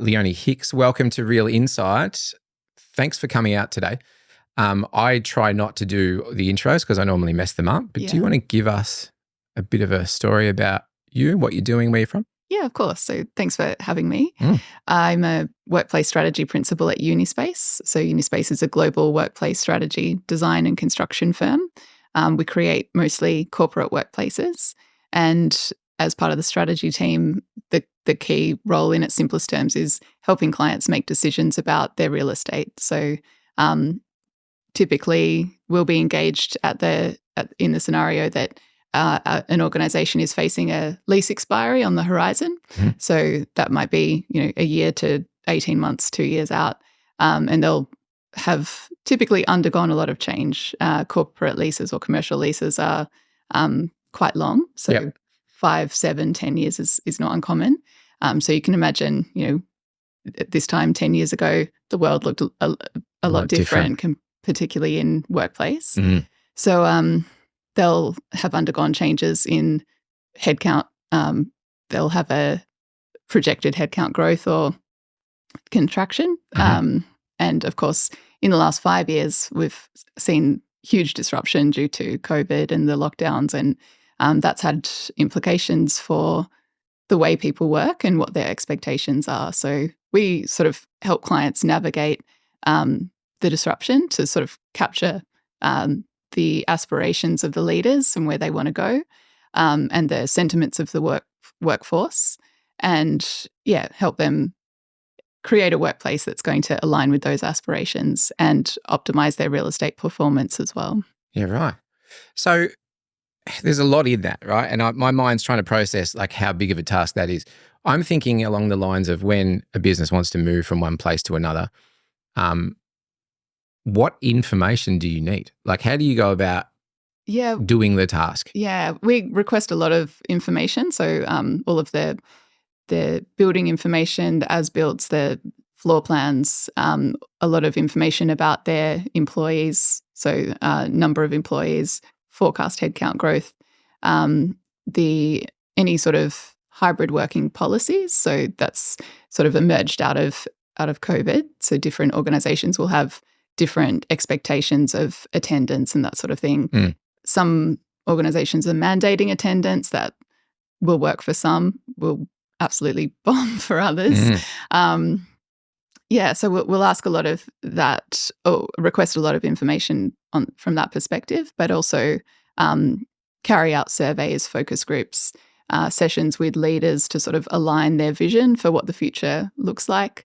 Leonie Hicks, welcome to Real Insight. Thanks for coming out today. I try not to do the intros because I normally mess them up, but do you want to give us a bit of a story about you, what you're doing, where you're from? Yeah, of course. So thanks for having me. I'm a workplace strategy principal at Unispace. So Unispace is a global workplace strategy design and construction firm. We create mostly corporate workplaces. And as part of the strategy team, the key role in its simplest terms is helping clients make decisions about their real estate. So typically we'll be engaged in the scenario that an organisation is facing a lease expiry on the horizon. So that might be, a year to 18 months, 2 years out. And they'll have typically undergone a lot of change. Corporate leases or commercial leases are quite long. So 5, 7, 10 years is not uncommon. So you can imagine, at this time 10 years ago, the world looked a lot different. Particularly in workplace. So they'll have undergone changes in headcount. They'll have a projected headcount growth or contraction. And of course, in the last 5 years, we've seen huge disruption due to COVID and the lockdowns, and that's had implications for the way people work and what their expectations are. So we sort of help clients navigate the disruption to sort of capture the aspirations of the leaders and where they want to go, and the sentiments of the workforce, and help them create a workplace that's going to align with those aspirations and optimize their real estate performance as well. Yeah, right. So there's a lot in that, right? And my mind's trying to process like how big of a task that is. I'm thinking along the lines of when a business wants to move from one place to another, what information do you need? Like, how do you go about doing the task? Yeah, we request a lot of information. So all of the building information, the as-builts, the floor plans, a lot of information about their employees, so number of employees, forecast headcount growth, any sort of hybrid working policies. So that's sort of emerged out of COVID. So different organizations will have different expectations of attendance and that sort of thing. Some organizations are mandating attendance that will work for some, will absolutely bomb for others. So we'll ask a lot of that, or request a lot of information from that perspective, but also carry out surveys, focus groups, sessions with leaders to sort of align their vision for what the future looks like.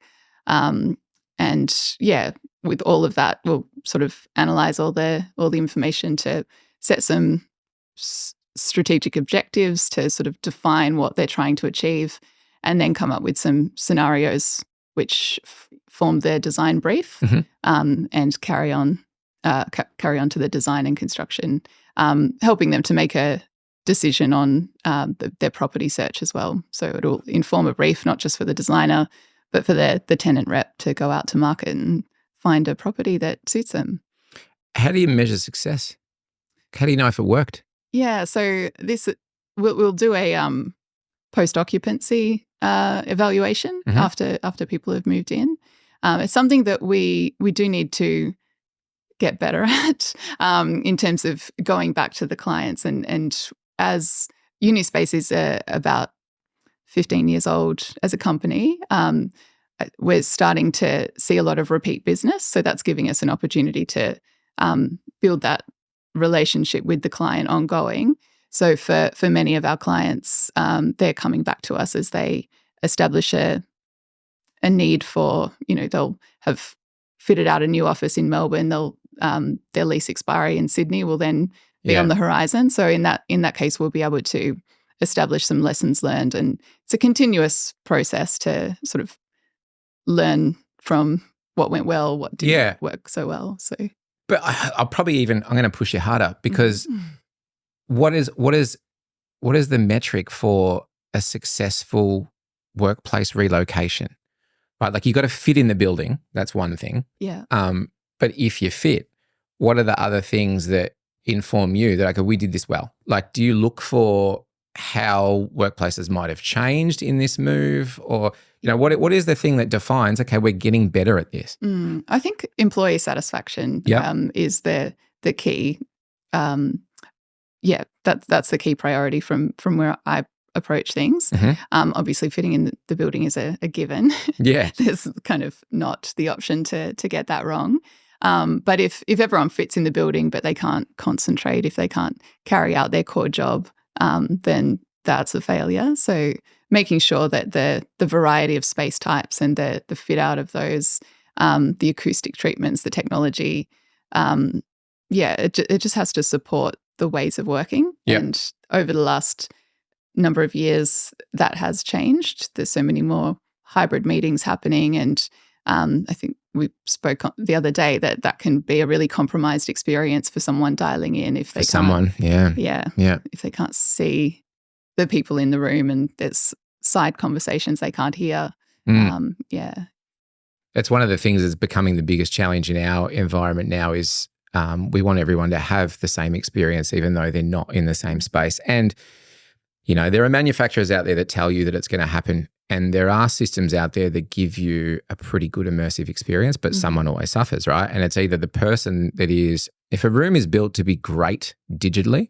With all of that, we'll sort of analyze all the information to set some strategic objectives to sort of define what they're trying to achieve, and then come up with some scenarios which form their design brief, and carry on to the design and construction, helping them to make a decision on their property search as well. So it'll inform a brief not just for the designer, but for the tenant rep to go out to market and find a property that suits them. How do you measure success? How do you know if it worked? Yeah, so we'll do a post-occupancy evaluation after people have moved in. It's something that we do need to get better at in terms of going back to the clients. And as Unispace is about 15 years old as a company, we're starting to see a lot of repeat business. So that's giving us an opportunity to build that relationship with the client ongoing. So for many of our clients, they're coming back to us as they establish a need for, they'll have fitted out a new office in Melbourne. Their lease expiry in Sydney will then be on the horizon. So in that case, we'll be able to establish some lessons learned, and it's a continuous process to sort of learn from what went well, what didn't work so well. So, but I'm going to push you harder, because what is the metric for a successful workplace relocation? Right, like you got to fit in the building. That's one thing. Yeah. But if you fit, what are the other things that inform you that, okay, we did this well? Like, do you look for how workplaces might have changed in this move, or what is the thing that defines, okay, we're getting better at this? I think employee satisfaction is the key. That's the key priority from where I approach things. Obviously, fitting in the building is a given. Yeah. There's kind of not the option to get that wrong. But if everyone fits in the building but they can't concentrate, if they can't carry out their core job, then that's a failure. So making sure that the variety of space types and the fit out of those, the acoustic treatments, the technology, it just has to support the ways of working. Yep. And over the last number of years, that has changed. There's so many more hybrid meetings happening, and I think we spoke the other day that can be a really compromised experience for someone dialing in if they if they can't see the people in the room and there's side conversations they can't hear. It's one of the things that's becoming the biggest challenge in our environment now is we want everyone to have the same experience even though they're not in the same space. And, there are manufacturers out there that tell you that it's going to happen, and there are systems out there that give you a pretty good immersive experience, but someone always suffers, right? And it's either the person that is, if a room is built to be great digitally,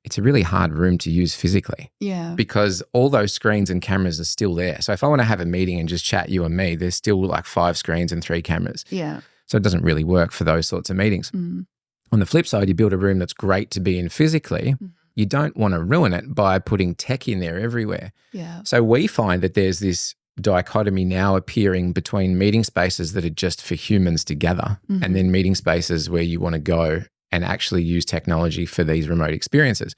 it's a really hard room to use physically. Yeah. Because all those screens and cameras are still there. So if I want to have a meeting and just chat you and me, there's still like 5 screens and 3 cameras. Yeah. So it doesn't really work for those sorts of meetings. On the flip side, you build a room that's great to be in physically. You don't want to ruin it by putting tech in there everywhere. Yeah. So we find that there's this dichotomy now appearing between meeting spaces that are just for humans to gather and then meeting spaces where you want to go and actually use technology for these remote experiences.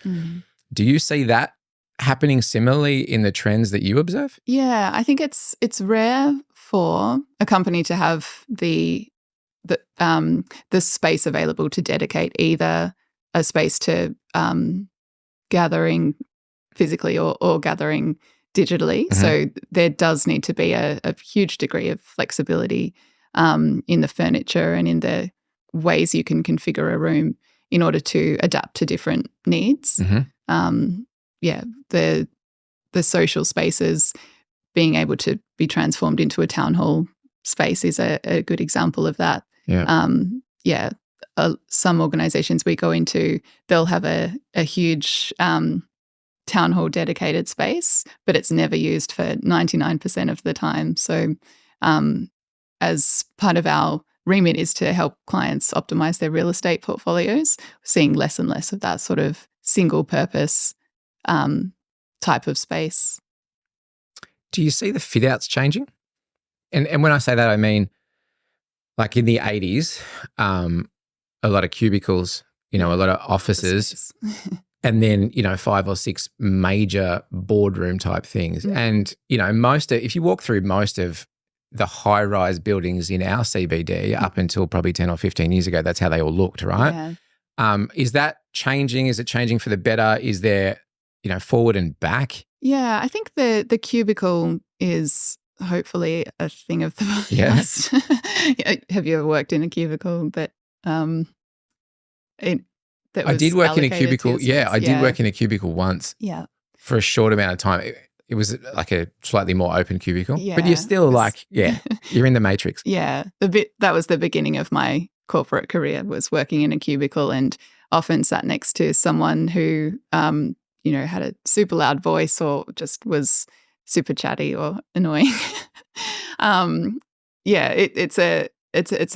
Do you see that happening similarly in the trends that you observe? Yeah, I think it's rare for a company to have the space available to dedicate either a space to gathering physically or gathering digitally. So there does need to be a huge degree of flexibility in the furniture and in the ways you can configure a room in order to adapt to different needs. The social spaces being able to be transformed into a town hall space is a good example of that. Some organizations we go into, they'll have a huge town hall dedicated space, but it's never used for 99% of the time. So as part of our remit is to help clients optimize their real estate portfolios, seeing less and less of that sort of single purpose type of space. Do you see the fit outs changing? And when I say that, I mean, like in the 80s, a lot of cubicles, a lot of offices, and then, 5 or 6 major boardroom type things. And, if you walk through most of the high-rise buildings in our CBD up until probably 10 or 15 years ago, that's how they all looked, right? Yeah. Is that changing? Is it changing for the better? Is there, forward and back? Yeah, I think the cubicle is hopefully a thing of the past. Have you ever worked in a cubicle that I did work in a cubicle. I did work in a cubicle once. Yeah. For a short amount of time. It was like a slightly more open cubicle. Yeah, but you're still you're in the matrix. Yeah. That was the beginning of my corporate career, was working in a cubicle and often sat next to someone who had a super loud voice or just was super chatty or annoying. It's a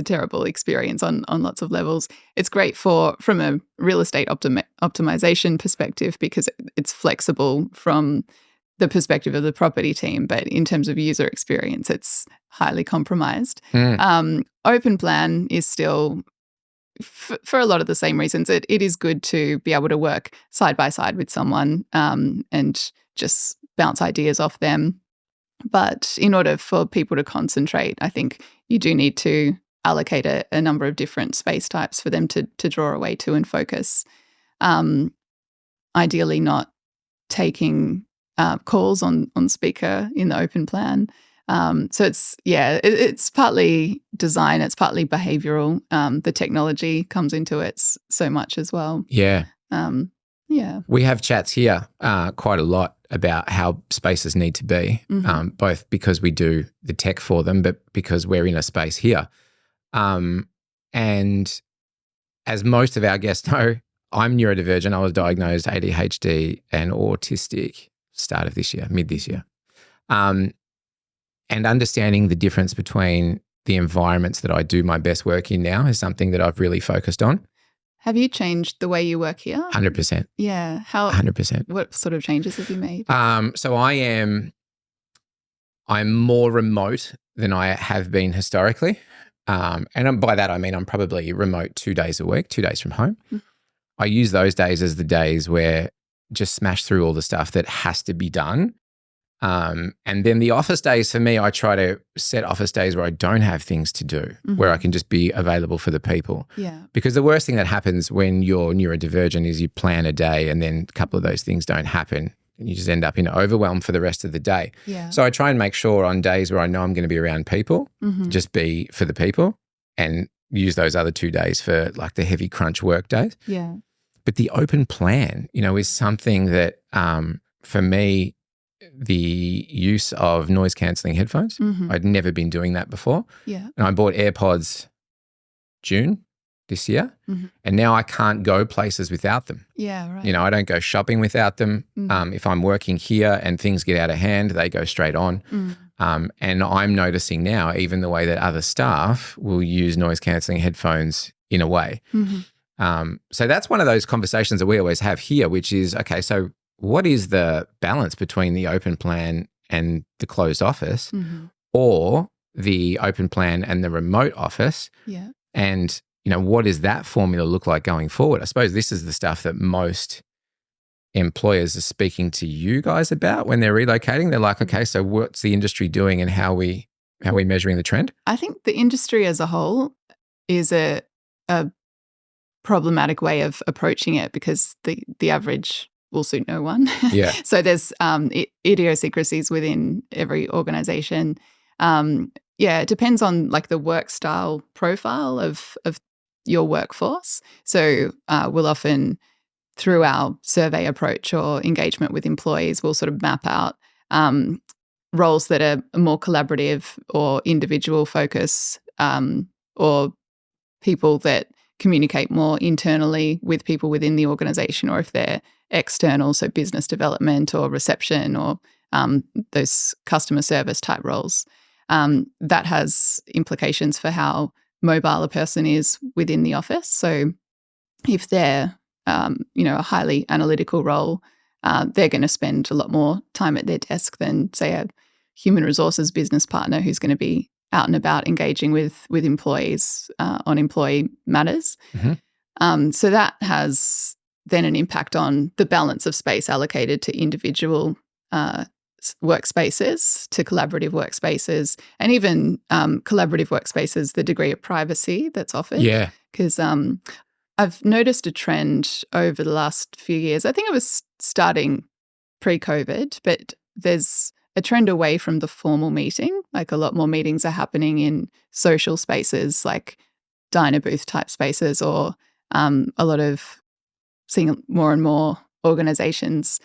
terrible experience on lots of levels. It's great from a real estate optimization perspective because it's flexible from the perspective of the property team, but in terms of user experience, it's highly compromised. Open plan is still, for a lot of the same reasons, it is good to be able to work side by side with someone and just bounce ideas off them. But in order for people to concentrate, I think you do need to allocate a number of different space types for them to draw away to and focus. Ideally not taking calls on speaker in the open plan. So it's partly design, it's partly behavioral. The technology comes into it so much as well. Yeah. Yeah. We have chats here quite a lot about how spaces need to be, both because we do the tech for them, but because we're in a space here. And as most of our guests know, I'm neurodivergent. I was diagnosed ADHD and autistic start of this year, mid this year. And understanding the difference between the environments that I do my best work in now is something that I've really focused on. Have you changed the way you work here? 100%. Yeah. How? 100%. What sort of changes have you made? So I'm more remote than I have been historically. And by that, I mean I'm probably remote 2 days a week, 2 days from home. I use those days as the days where just smash through all the stuff that has to be done. And then the office days for me, I try to set office days where I don't have things to do, where I can just be available for the people. Yeah. Because the worst thing that happens when you're neurodivergent is you plan a day and then a couple of those things don't happen and you just end up in overwhelm for the rest of the day. Yeah. So I try and make sure on days where I know I'm going to be around people, just be for the people and use those other 2 days for like the heavy crunch work days. Yeah. But the open plan, is something that for me, the use of noise cancelling headphones. I'd never been doing that before. Yeah. And I bought AirPods June this year. And now I can't go places without them. Yeah, right. I don't go shopping without them. If I'm working here and things get out of hand, they go straight on. And I'm noticing now even the way that other staff will use noise cancelling headphones in a way. So that's one of those conversations that we always have here, which is, okay, so what is the balance between the open plan and the closed office or the open plan and the remote office? Yeah. And, what does that formula look like going forward? I suppose this is the stuff that most employers are speaking to you guys about when they're relocating. They're like, okay, so what's the industry doing and how are we measuring the trend? I think the industry as a whole is a problematic way of approaching it because the average will suit no one. Yeah. So there's idiosyncrasies within every organization. It depends on like the work style profile of your workforce. So we'll often, through our survey approach or engagement with employees, we'll sort of map out roles that are more collaborative or individual focus or people that communicate more internally with people within the organization, or if they're external, so business development or reception or those customer service type roles. That has implications for how mobile a person is within the office. So if they're, a highly analytical role, they're going to spend a lot more time at their desk than, say, a human resources business partner who's going to be out and about engaging with employees on employee matters. So that has then an impact on the balance of space allocated to individual workspaces, to collaborative workspaces, and even collaborative workspaces, the degree of privacy that's offered. Yeah. Because I've noticed a trend over the last few years. I think it was starting pre-COVID, but there's a trend away from the formal meeting. Like a lot more meetings are happening in social spaces like diner booth type spaces, or a lot of seeing more and more organizations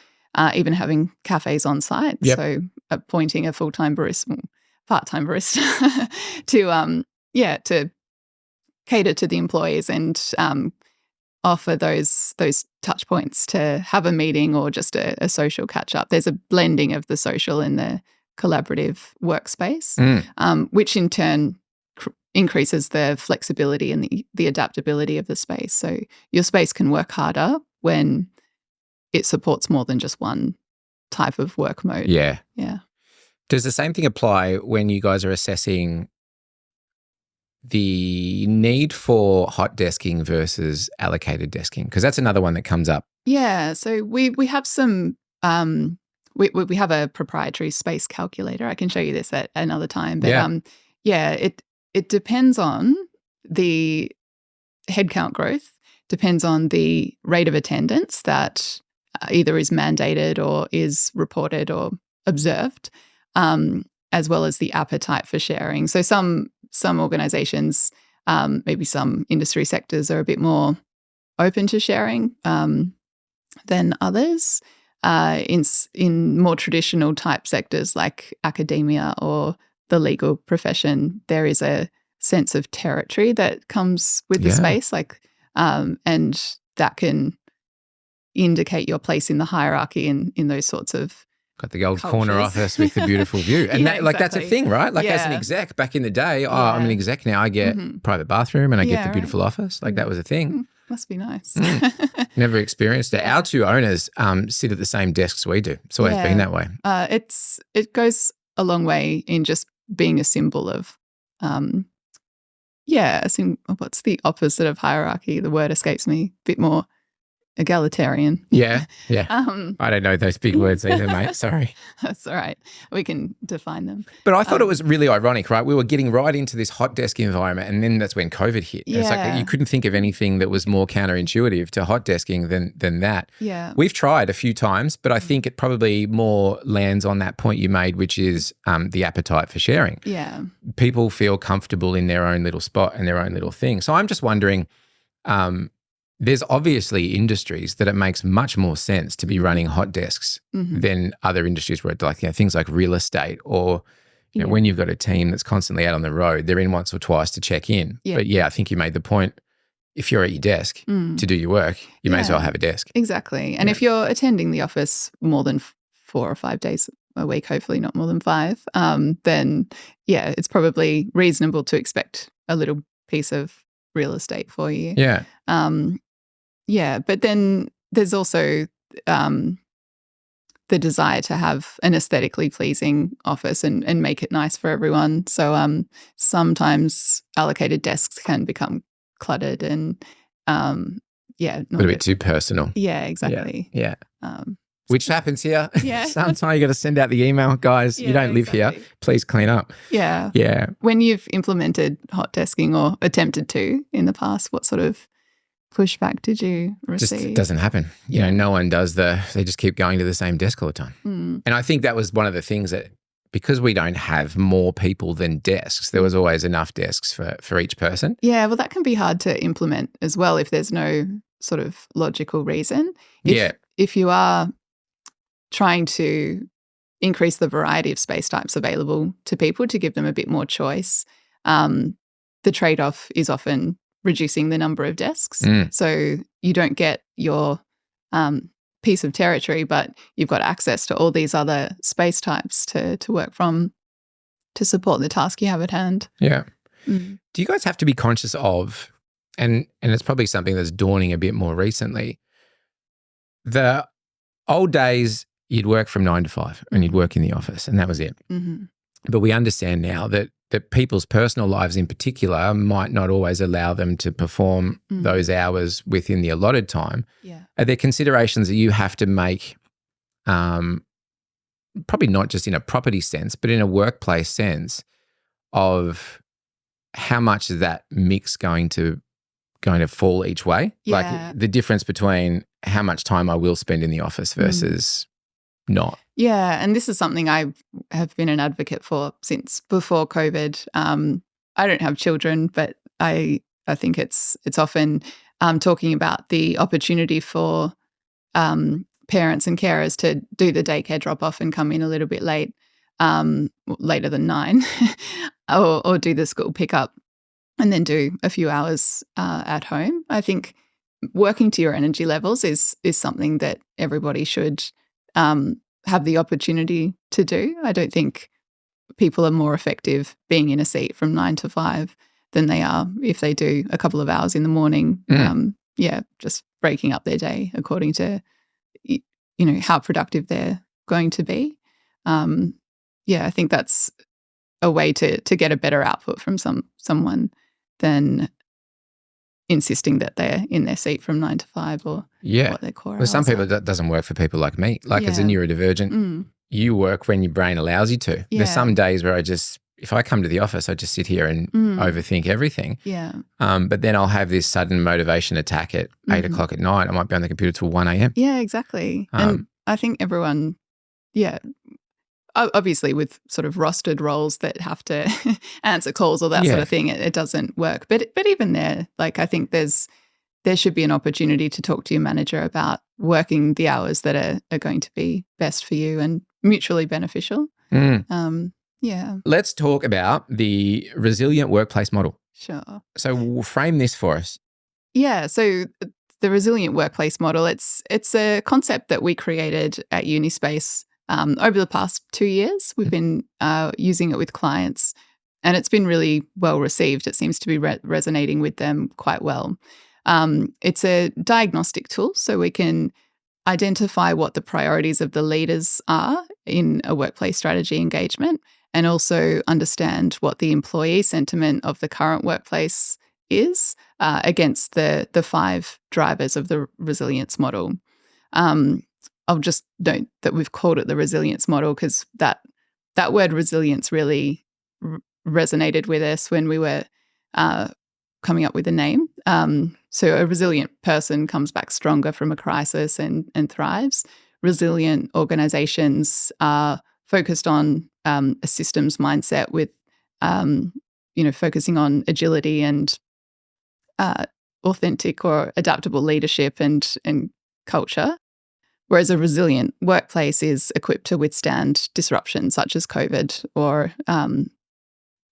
even having cafes on site. Yep. So appointing a full-time barista, part-time barista to cater to the employees and offer those touch points to have a meeting or just a social catch-up. There's a blending of the social and the collaborative workspace, which in turn increases the flexibility and the adaptability of the space. So your space can work harder when it supports more than just one type of work mode. Yeah. Yeah. Does the same thing apply when you guys are assessing the need for hot desking versus allocated desking? Because that's another one that comes up. Yeah. So we have some we have a proprietary space calculator. I can show you this at another time. But it depends on the headcount growth, depends on the rate of attendance that either is mandated or is reported or observed, as well as the appetite for sharing. So some organizations, maybe some industry sectors are a bit more open to sharing than others. In more traditional type sectors like academia or the legal profession, there is a sense of territory that comes with the space, and that can indicate your place in the hierarchy in those sorts of got the old cultures. Corner office with the beautiful view. And that's a thing, right? Like as an exec back in the day, I'm an exec now, I get private bathroom and I get the beautiful office. Like that was a thing. Must be nice. Never experienced it. Our two owners sit at the same desks we do. It's always been that way. It goes a long way in just being a symbol of, what's the opposite of hierarchy? The word escapes me. A bit more egalitarian. Yeah. I don't know those big words either, mate. Sorry. That's all right. We can define them. But I thought it was really ironic, right? We were getting right into this hot desk environment, and then that's when COVID hit. Yeah. It's like you couldn't think of anything that was more counterintuitive to hot desking than that. Yeah. We've tried a few times, but I think it probably more lands on that point you made, which is the appetite for sharing. Yeah. People feel comfortable in their own little spot and their own little thing. So I'm just wondering, there's obviously industries that it makes much more sense to be running hot desks than other industries where things like real estate or when you've got a team that's constantly out on the road, they're in once or twice to check in. Yeah. But I think you made the point. If you're at your desk to do your work, you may as well have a desk. Exactly. And if you're attending the office more than 4 or 5 days a week, hopefully not more than 5, then it's probably reasonable to expect a little piece of real estate for you. Yeah. But then there's also the desire to have an aesthetically pleasing office and make it nice for everyone. So sometimes allocated desks can become cluttered and a little bit too personal. Yeah, exactly. Yeah. Which happens here. Yeah. Sometimes you got to send out the email, guys, you don't live here. Please clean up. Yeah. Yeah. When you've implemented hot desking or attempted to in the past, what sort of pushback did you receive? Just doesn't happen. No one does they just keep going to the same desk all the time. And I think that was one of the things that, because we don't have more people than desks, there was always enough desks for each person. Yeah, well, that can be hard to implement as well if there's no sort of logical reason. If you are trying to increase the variety of space types available to people to give them a bit more choice, the trade-off is often reducing the number of desks. So you don't get your piece of territory, but you've got access to all these other space types to work from to support the task you have at hand. Yeah. Do you guys have to be conscious of, and it's probably something that's dawning a bit more recently, the old days you'd work from 9 to 5 and you'd work in the office and that was it. But we understand now that people's personal lives in particular might not always allow them to perform those hours within the allotted time. Yeah. Are there considerations that you have to make, probably not just in a property sense, but in a workplace sense, of how much is that mix going to fall each way? Yeah. Like the difference between how much time I will spend in the office versus not. Yeah, and this is something I have been an advocate for since before COVID. I don't have children, but I think it's often talking about the opportunity for parents and carers to do the daycare drop-off and come in a little bit late, later than 9, or do the school pickup and then do a few hours at home. I think working to your energy levels is something that everybody should have the opportunity to do. I don't think people are more effective being in a seat from 9 to 5 than they are if they do a couple of hours in the morning. Just breaking up their day according to how productive they're going to be. I think that's a way to get a better output from someone than insisting that they're in their seat from 9 to 5 or what their core hours Well, some people, are. that doesn't work for people like me. Like as a neurodivergent, you work when your brain allows you to. Yeah. There's some days where if I come to the office, I just sit here and overthink everything. Yeah. But then I'll have this sudden motivation attack at 8 o'clock at night. I might be on the computer till 1 a.m. Yeah, exactly. And I think everyone, obviously with sort of rostered roles that have to answer calls or that sort of thing, it doesn't work. But even there, like I think there should be an opportunity to talk to your manager about working the hours that are going to be best for you and mutually beneficial. Yeah. Let's talk about the resilient workplace model. Sure. So we'll frame this for us. Yeah. So the resilient workplace model, it's a concept that we created at Unispace over the past 2 years. We've been using it with clients, and it's been really well received. It seems to be resonating with them quite well. It's a diagnostic tool, so we can identify what the priorities of the leaders are in a workplace strategy engagement, and also understand what the employee sentiment of the current workplace is against the 5 drivers of the resilience model. I'll just note that we've called it the resilience model because that word resilience really resonated with us when we were coming up with a name. So a resilient person comes back stronger from a crisis and thrives. Resilient organizations are focused on a systems mindset with, focusing on agility and authentic or adaptable leadership and culture. Whereas a resilient workplace is equipped to withstand disruption such as COVID or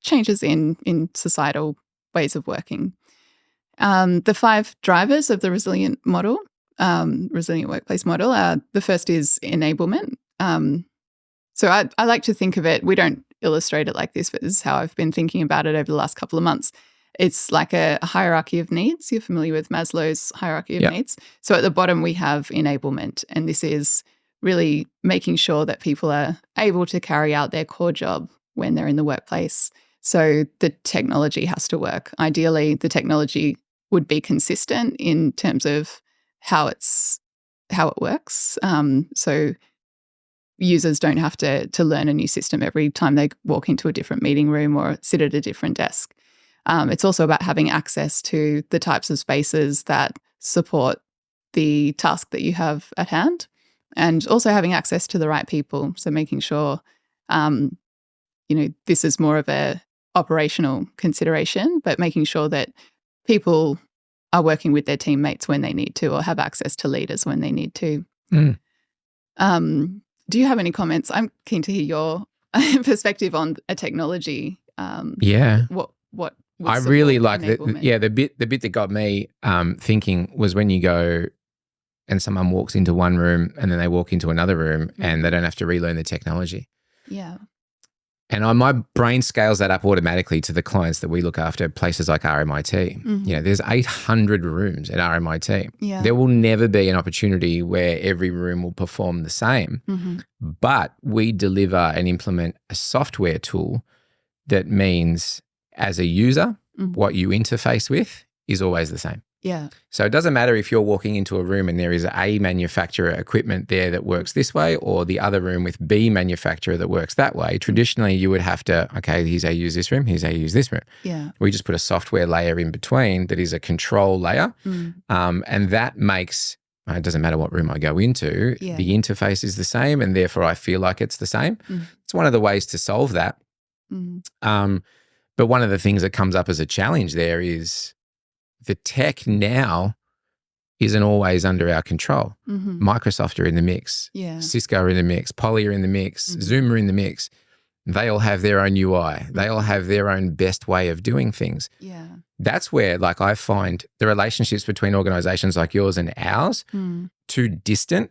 changes in societal ways of working. The 5 drivers of the resilient model, resilient workplace model, the first is enablement. So I like to think of it, we don't illustrate it like this, but this is how I've been thinking about it over the last couple of months. It's like a hierarchy of needs. You're familiar with Maslow's hierarchy of needs. So at the bottom, we have enablement. And this is really making sure that people are able to carry out their core job when they're in the workplace. So the technology has to work. Ideally, the technology would be consistent in terms of how it works. So users don't have to learn a new system every time they walk into a different meeting room or sit at a different desk. It's also about having access to the types of spaces that support the task that you have at hand, and also having access to the right people. So making sure, this is more of a operational consideration, but making sure that people are working with their teammates when they need to, or have access to leaders when they need to. Do you have any comments? I'm keen to hear your perspective on a technology. What I really like the bit that got me thinking was when you go and someone walks into one room and then they walk into another room and they don't have to relearn the technology. Yeah. And my brain scales that up automatically to the clients that we look after, places like RMIT. There's 800 rooms at RMIT. Yeah. There will never be an opportunity where every room will perform the same. But we deliver and implement a software tool that means as a user, what you interface with is always the same. Yeah. So it doesn't matter if you're walking into a room and there is a manufacturer equipment there that works this way, or the other room with B manufacturer that works that way. Traditionally, you would have to, here's how you use this room, here's how you use this room. Yeah. We just put a software layer in between that is a control layer. And that makes, it doesn't matter what room I go into, the interface is the same, and therefore I feel like it's the same. It's one of the ways to solve that. But one of the things that comes up as a challenge there is the tech now isn't always under our control. Microsoft are in the mix. Cisco are in the mix. Poly are in the mix. Zoom are in the mix. They all have their own UI. They all have their own best way of doing things. That's where, I find the relationships between organizations like yours and ours too distant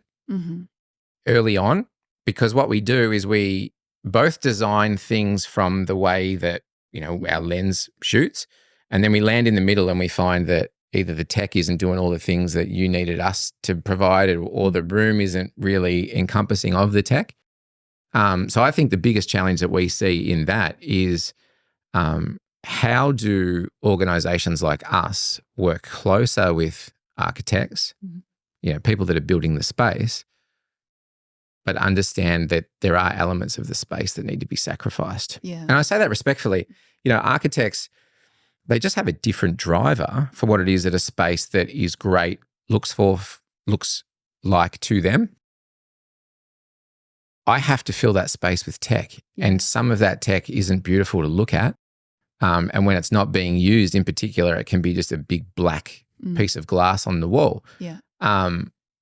early on, because what we do is we both design things from the way that our lens shoots, and then we land in the middle and we find that either the tech isn't doing all the things that you needed us to provide, or the room isn't really encompassing of the tech. So I think the biggest challenge that we see in that is how do organizations like us work closer with architects, people that are building the space, but understand that there are elements of the space that need to be sacrificed. And I say that respectfully. Architects, they just have a different driver for what it is that a space that is great looks like to them. I have to fill that space with tech, and some of that tech isn't beautiful to look at. And when it's not being used in particular, it can be just a big black piece of glass on the wall.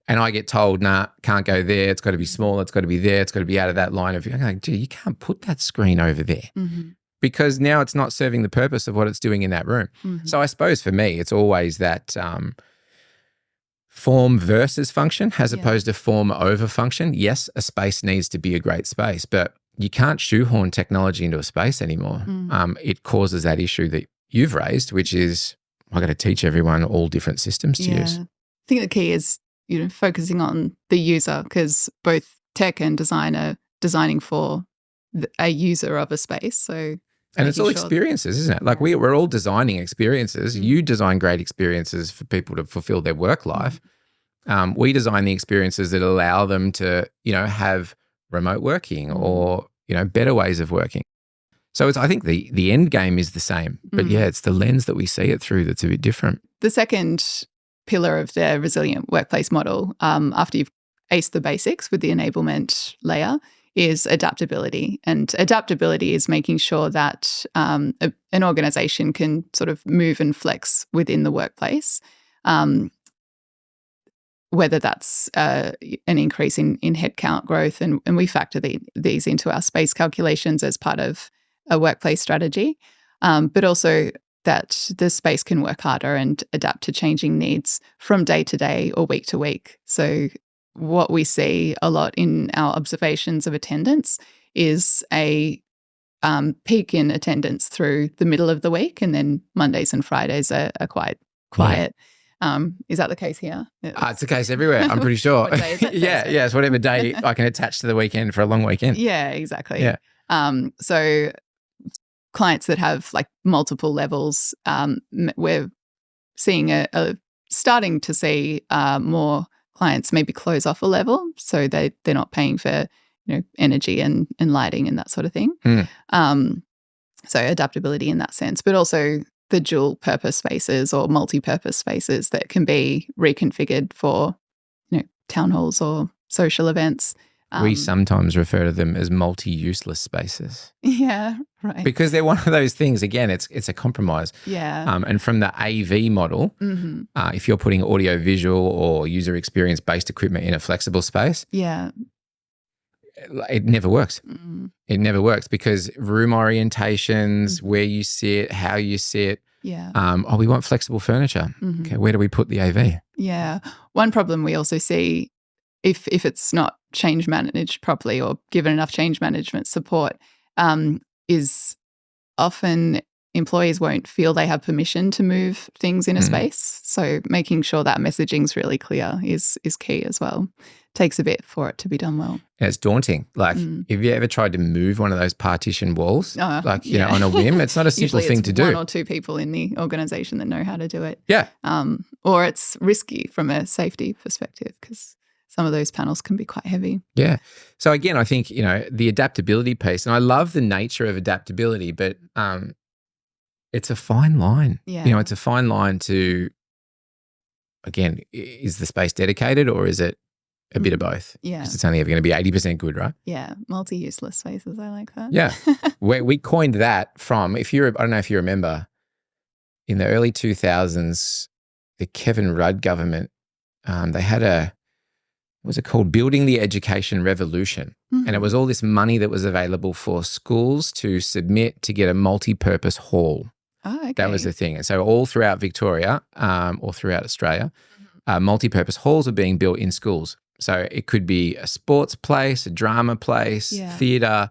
and I get told, nah, can't go there. It's got to be small. It's got to be there. It's got to be out of that line of view. I'm like, gee, you can't put that screen over there because now it's not serving the purpose of what it's doing in that room. So I suppose for me, it's always that form versus function as opposed to form over function. Yes, a space needs to be a great space, but you can't shoehorn technology into a space anymore. It causes that issue that you've raised, which is I've got to teach everyone all different systems to use. I think the key is, focusing on the user, because both tech and design are designing for a user of a space. So, and it's all experiences, isn't it? Like we're all designing experiences. You design great experiences for people to fulfill their work life. We design the experiences that allow them to, have remote working or, better ways of working. So I think the end game is the same, but it's the lens that we see it through that's a bit different. The second pillar of the resilient workplace model, after you've aced the basics with the enablement layer, is adaptability. And adaptability is making sure that an organization can sort of move and flex within the workplace, whether that's an increase in headcount growth. And we factor these into our space calculations as part of a workplace strategy, but also that the space can work harder and adapt to changing needs from day to day or week to week. So what we see a lot in our observations of attendance is a peak in attendance through the middle of the week, and then Mondays and Fridays are quite quiet. Is that the case here? It's the case everywhere, I'm pretty sure. What day is it? It's whatever day I can attach to the weekend for a long weekend. Yeah, exactly. Yeah. So clients that have like multiple levels, we're seeing starting to see more clients maybe close off a level, so they're not paying for energy and lighting and that sort of thing. So adaptability in that sense, but also the dual purpose spaces or multi-purpose spaces that can be reconfigured for town halls or social events. We sometimes refer to them as multi-useless spaces. Yeah, right. Because they're one of those things, again, it's a compromise. Yeah. And from the AV model, if you're putting audio visual or user experience-based equipment in a flexible space, it never works. It never works because room orientations, where you sit, how you sit. Yeah. We want flexible furniture. Okay, where do we put the AV? Yeah. One problem we also see, if it's not change managed properly or given enough change management support, is often employees won't feel they have permission to move things in a space. So making sure that messaging is really clear is key as well. Takes a bit for it to be done well. And it's daunting. Like, have you ever tried to move one of those partition walls? On a whim? It's not a simple thing to do. One or two people in the organisation that know how to do it. Yeah. Or it's risky from a safety perspective because some of those panels can be quite heavy. Yeah. So again, I think, the adaptability piece, and I love the nature of adaptability, but it's a fine line. Yeah. It's a fine line to, again, is the space dedicated or is it a bit of both? Yeah. Because it's only ever going to be 80% good, right? Yeah. Multi-useless spaces. I like that. Yeah. we coined that from, I don't know if you remember, in the early 2000s, the Kevin Rudd government, they had what was it called? Building the Education Revolution. And it was all this money that was available for schools to submit to get a multi-purpose hall. Oh, okay. That was the thing. And so all throughout Victoria or throughout Australia, multi-purpose halls are being built in schools. So it could be a sports place, a drama place, theatre,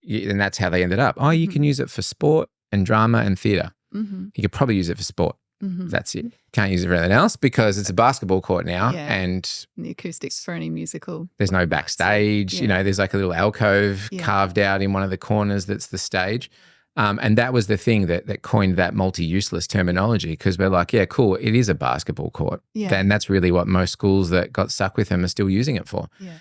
and that's how they ended up. Oh, you can use it for sport and drama and theatre. You could probably use it for sport. That's it. Can't use it for anything else because it's a basketball court now and the acoustics for any musical. There's no backstage. There's like a little alcove carved out in one of the corners that's the stage. And that was the thing that coined that multi-useless terminology because we're like, yeah, cool, it is a basketball court. Yeah. And that's really what most schools that got stuck with them are still using it for. Yeah.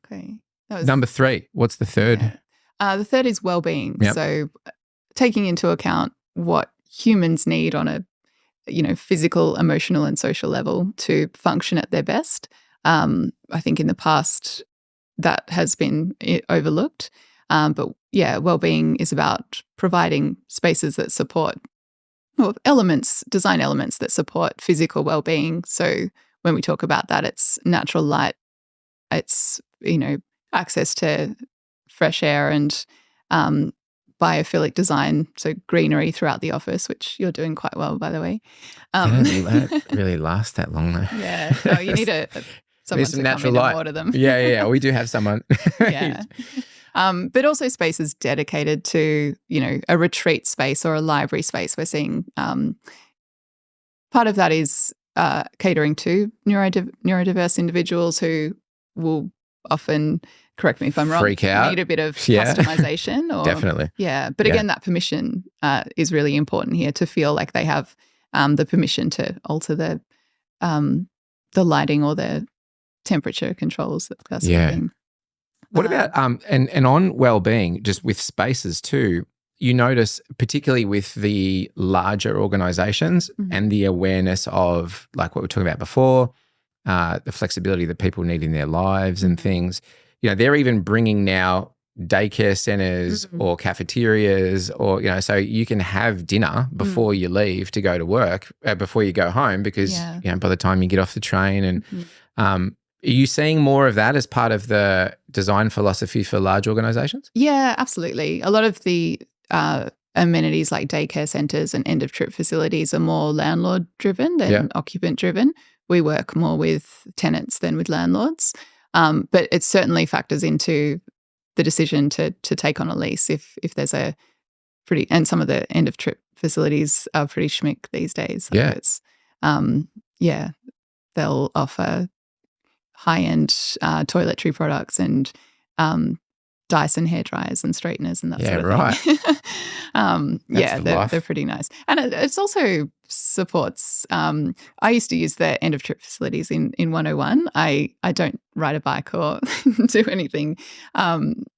Okay. Number 3, what's the third? Yeah. The third is well-being. Yep. So taking into account what humans need on a physical, emotional and social level to function at their best. I think in the past that has been overlooked. But well-being is about providing spaces that support design elements that support physical well-being. So when we talk about that, it's natural light, it's, access to fresh air and biophilic design, so greenery throughout the office, which you're doing quite well, by the way. They don't really last that long, though. Yeah, no, you need someone some to natural come in light. and water them. Yeah, we do have someone. Yeah. But also spaces dedicated to, a retreat space or a library space. We're seeing part of that is catering to neurodiverse individuals who will often, correct me if I'm wrong, freak out, need a bit of customization. Or, definitely. Yeah. But again, that permission is really important here, to feel like they have the permission to alter the lighting or the temperature controls, that sort of thing. What about and on well-being, just with spaces too, you notice particularly with the larger organizations and the awareness of, like what we were talking about before, the flexibility that people need in their lives and things, they're even bringing now daycare centers or cafeterias or, so you can have dinner before you leave to go to work, before you go home, because, by the time you get off the train and are you seeing more of that as part of the design philosophy for large organizations? Yeah, absolutely. A lot of the amenities like daycare centres and end-of-trip facilities are more landlord-driven than occupant-driven. We work more with tenants than with landlords. But it certainly factors into the decision to take on a lease if there's a pretty – and some of the end-of-trip facilities are pretty schmick these days. So it's, they'll offer – high-end toiletry products and Dyson hair dryers and straighteners and that sort of thing. They're pretty nice. And it's also supports I used to use the end-of-trip facilities in 101. I don't ride a bike or do anything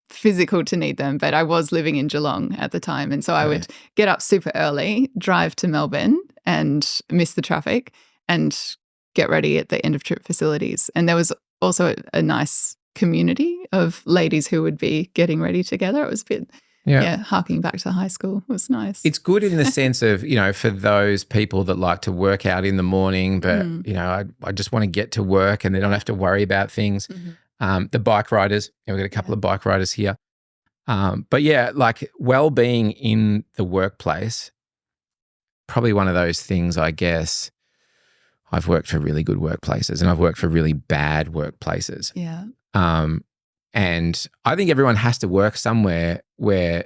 physical to need them, but I was living in Geelong at the time, and so I would get up super early, drive to Melbourne and miss the traffic and get ready at the end-of-trip facilities. And there was also a nice community of ladies who would be getting ready together. It was a bit, harking back to high school. It was nice. It's good in the sense of, for those people that like to work out in the morning, but, I just want to get to work and they don't have to worry about things. The bike riders, we've got a couple of bike riders here. But like well-being in the workplace, probably one of those things, I guess. I've worked for really good workplaces and I've worked for really bad workplaces. Yeah. And I think everyone has to work somewhere where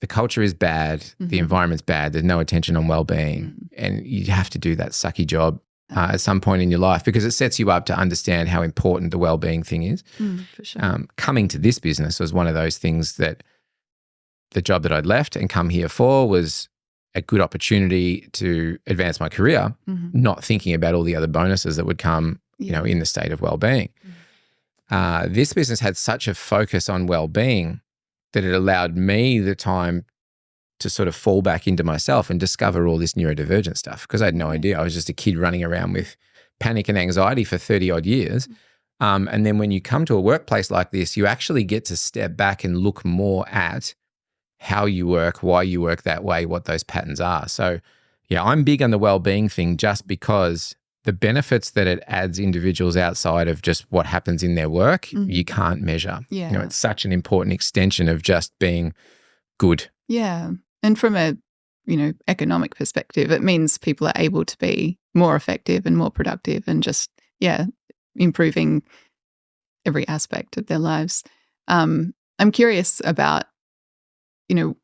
the culture is bad, the environment's bad, there's no attention on well-being, and you have to do that sucky job at some point in your life, because it sets you up to understand how important the well-being thing is. For sure. Coming to this business was one of those things that the job that I'd left and come here for was a good opportunity to advance my career, not thinking about all the other bonuses that would come, in the state of well-being. This business had such a focus on well-being that it allowed me the time to sort of fall back into myself and discover all this neurodivergent stuff, because I had no idea. I was just a kid running around with panic and anxiety for 30 odd years. And then when you come to a workplace like this, you actually get to step back and look more at how you work, why you work that way, what those patterns are. So, I'm big on the well-being thing just because the benefits that it adds individuals outside of just what happens in their work, you can't measure. Yeah. It's such an important extension of just being good. Yeah. And from a, economic perspective, it means people are able to be more effective and more productive and just, improving every aspect of their lives. I'm curious about,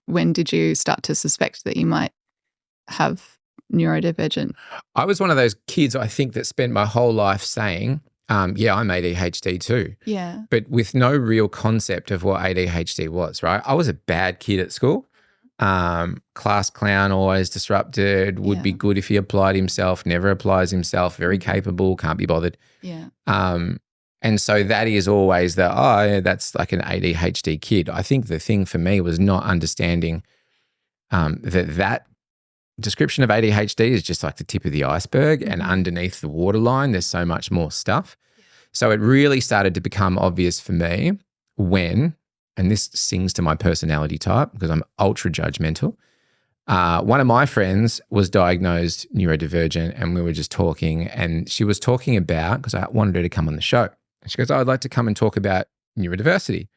when did you start to suspect that you might have neurodivergent? I was one of those kids, I think, that spent my whole life saying, I'm ADHD too. Yeah. But with no real concept of what ADHD was, right? I was a bad kid at school. Class clown, always disrupted, would be good if he applied himself, never applies himself, very capable, can't be bothered. Yeah. And so that is always that's like an ADHD kid. I think the thing for me was not understanding that description of ADHD is just like the tip of the iceberg, and underneath the waterline, there's so much more stuff. So it really started to become obvious for me when, and this sings to my personality type because I'm ultra judgmental, One of my friends was diagnosed neurodivergent, and we were just talking, and she was talking about, because I wanted her to come on the show. And she goes, I'd like to come and talk about neurodiversity.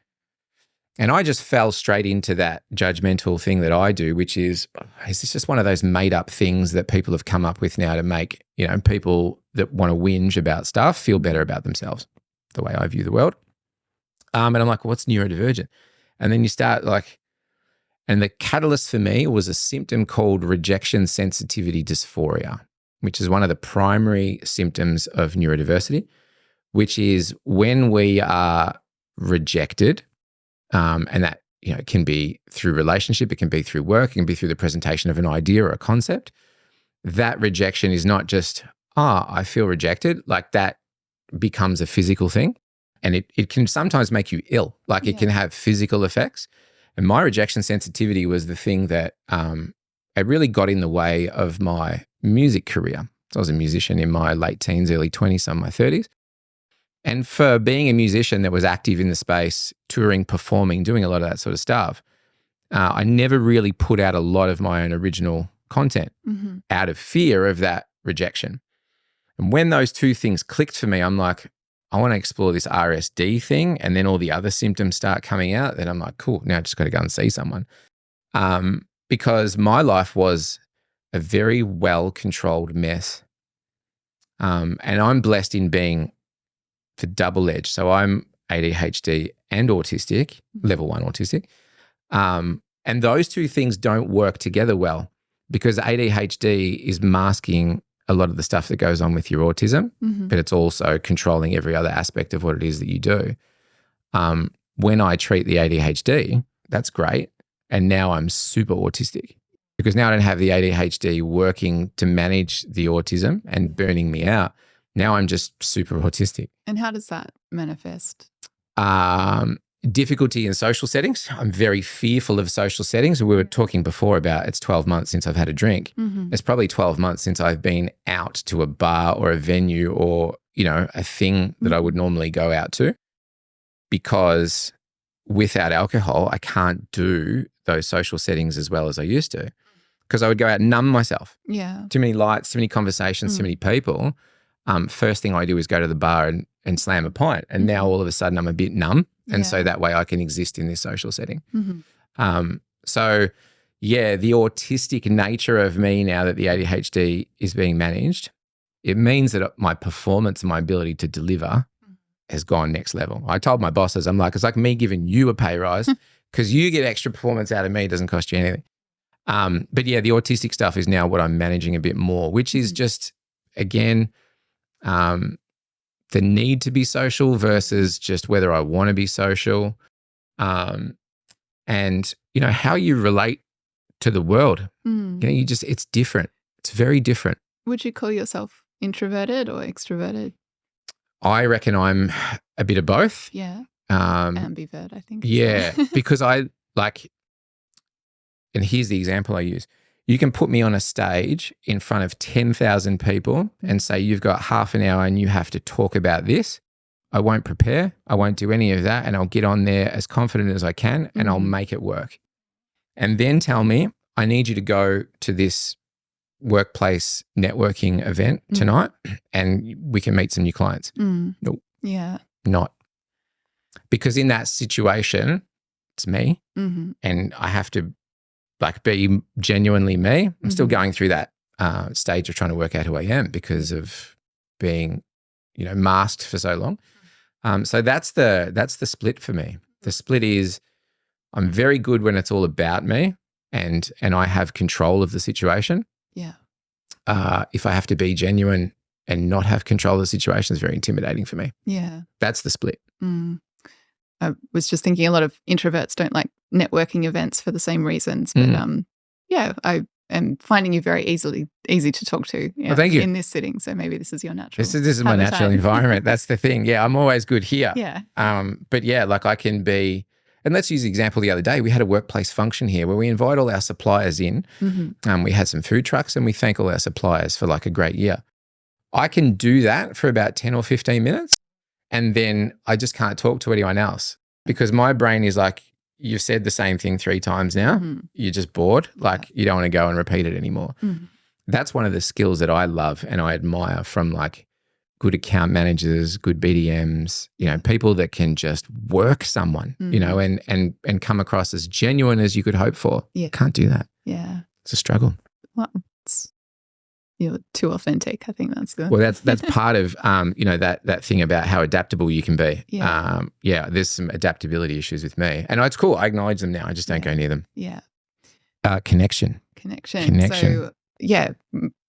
And I just fell straight into that judgmental thing that I do, which is this just one of those made up things that people have come up with now to make, people that want to whinge about stuff feel better about themselves, the way I view the world. And I'm like, what's neurodivergent? And then you start and the catalyst for me was a symptom called rejection sensitivity dysphoria, which is one of the primary symptoms of neurodiversity, which is when we are rejected. And that, can be through relationship, it can be through work, it can be through the presentation of an idea or a concept. That rejection is not just, I feel rejected, like that becomes a physical thing. And it can sometimes make you ill, it can have physical effects. And my rejection sensitivity was the thing that it really got in the way of my music career. So I was a musician in my late teens, early 20s, some of my 30s. And for being a musician that was active in the space, touring, performing, doing a lot of that sort of stuff, I never really put out a lot of my own original content out of fear of that rejection. And when those two things clicked for me, I'm like, I want to explore this RSD thing, and then all the other symptoms start coming out. Then I'm like, cool, now I just got to go and see someone. Because my life was a very well-controlled mess. And I'm blessed in being for double-edged. So I'm ADHD and autistic, level 1 autistic. And those two things don't work together well, because ADHD is masking a lot of the stuff that goes on with your autism, but it's also controlling every other aspect of what it is that you do. When I treat the ADHD, that's great. And now I'm super autistic, because now I don't have the ADHD working to manage the autism and burning me out. Now I'm just super autistic. And how does that manifest? Difficulty in social settings. I'm very fearful of social settings. We were talking before about it's 12 months since I've had a drink. It's probably 12 months since I've been out to a bar or a venue or, a thing that I would normally go out to, because without alcohol, I can't do those social settings as well as I used to, because I would go out and numb myself. Yeah. Too many lights, too many conversations, too many people. First thing I do is go to the bar and slam a pint. And now all of a sudden I'm a bit numb. And so that way I can exist in this social setting. So the autistic nature of me, now that the ADHD is being managed, it means that my performance and my ability to deliver has gone next level. I told my bosses, I'm like, it's like me giving you a pay rise because you get extra performance out of me. It doesn't cost you anything. But the autistic stuff is now what I'm managing a bit more, which is just, again, the need to be social versus just whether I want to be social. And, how you relate to the world. It's different. It's very different. Would you call yourself introverted or extroverted? I reckon I'm a bit of both. Yeah. Ambivert, I think. Yeah, because and here's the example I use. You can put me on a stage in front of 10,000 people and say, you've got half an hour and you have to talk about this. I won't prepare. I won't do any of that. And I'll get on there as confident as I can and I'll make it work. And then tell me, I need you to go to this workplace networking event tonight and we can meet some new clients. Nope. Yeah. Not. Because in that situation, it's me and I have to be genuinely me. I'm still going through that stage of trying to work out who I am because of being, masked for so long. So that's the split for me. The split is I'm very good when it's all about me and I have control of the situation. Yeah. If I have to be genuine and not have control of the situation, it's very intimidating for me. Yeah. That's the split. I was just thinking a lot of introverts don't like networking events for the same reasons. But I am finding you very easy to talk to thank you. In this sitting. So maybe this is your natural. This is my natural environment. That's the thing. Yeah, I'm always good here. Yeah. But I can be, and let's use the example the other day. We had a workplace function here where we invite all our suppliers in. We had some food trucks and we thank all our suppliers for a great year. I can do that for about 10 or 15 minutes. And then I just can't talk to anyone else because my brain is like, you've said the same thing 3 times now. You're just bored. Like you don't want to go and repeat it anymore. That's one of the skills that I love and I admire from like good account managers, good BDMs, you know, people that can just work someone, you know, and come across as genuine as you could hope for. Yeah. Can't do that. Yeah. It's a struggle. Well, you're too authentic. I think that's good. Well, that's part of, you know, that thing about how adaptable you can be. Yeah. There's some adaptability issues with me. And it's cool. I acknowledge them now. I just don't go near them. Yeah. Connection. So, yeah,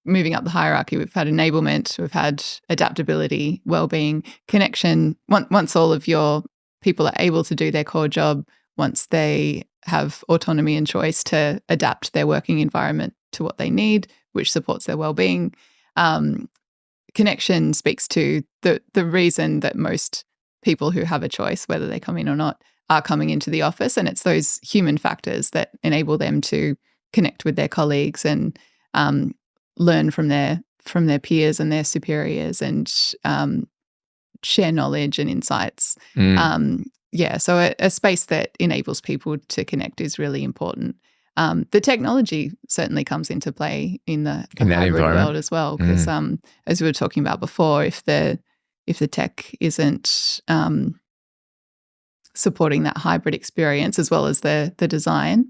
moving up the hierarchy, we've had enablement, we've had adaptability, well-being, connection. Once all of your people are able to do their core job, once they have autonomy and choice to adapt their working environment to what they need, which supports their well-being, connection speaks to the reason that most people who have a choice, whether they come in or not, are coming into the office. And it's those human factors that enable them to connect with their colleagues and learn from their peers and their superiors and share knowledge and insights. So a space that enables people to connect is really important. The technology certainly comes into play in the hybrid world as well, because as we were talking about before, if the tech isn't supporting that hybrid experience as well as the design,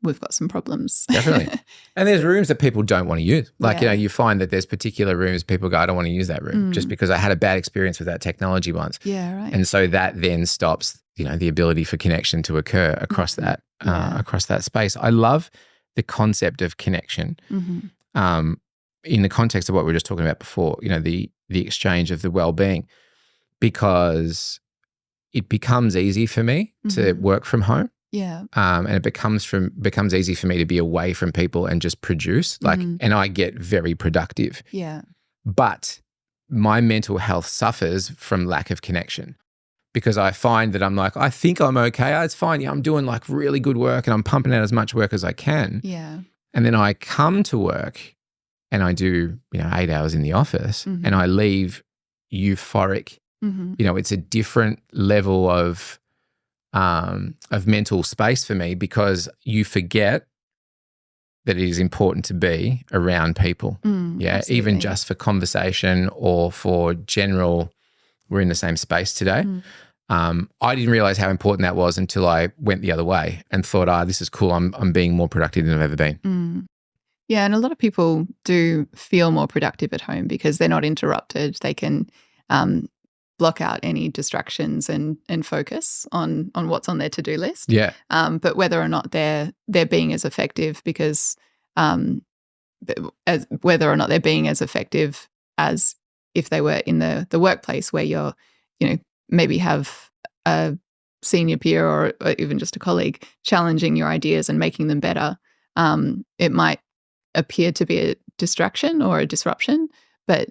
we've got some problems. Definitely. And there's rooms that people don't want to use. Like, you know, you find that there's particular rooms people go, I don't want to use that room just because I had a bad experience with that technology once. Yeah, right. And so that then stops, you know, the ability for connection to occur across that across that space. I love the concept of connection in the context of what we were just talking about before, you know, the exchange of the well-being, because it becomes easy for me to work from home. Yeah. And it becomes easy for me to be away from people and just produce, and I get very productive. Yeah. But my mental health suffers from lack of connection, because I find that I'm like, I think I'm okay. It's fine. Yeah, I'm doing like really good work and I'm pumping out as much work as I can. Yeah. And then I come to work and I do, you know, 8 hours in the office and I leave euphoric. You know, it's a different level of mental space for me, because you forget that it is important to be around people. Absolutely. Even just for conversation or for general, we're in the same space today. I didn't realize how important that was until I went the other way and thought, this is cool. I'm being more productive than I've ever been. Yeah, and a lot of people do feel more productive at home because they're not interrupted. They can block out any distractions and focus on what's on their to-do list. Yeah. But whether or not they're being as effective, because whether or not they're being as effective as if they were in the workplace where you're, you know, maybe have a senior peer or even just a colleague challenging your ideas and making them better, it might appear to be a distraction or a disruption, but,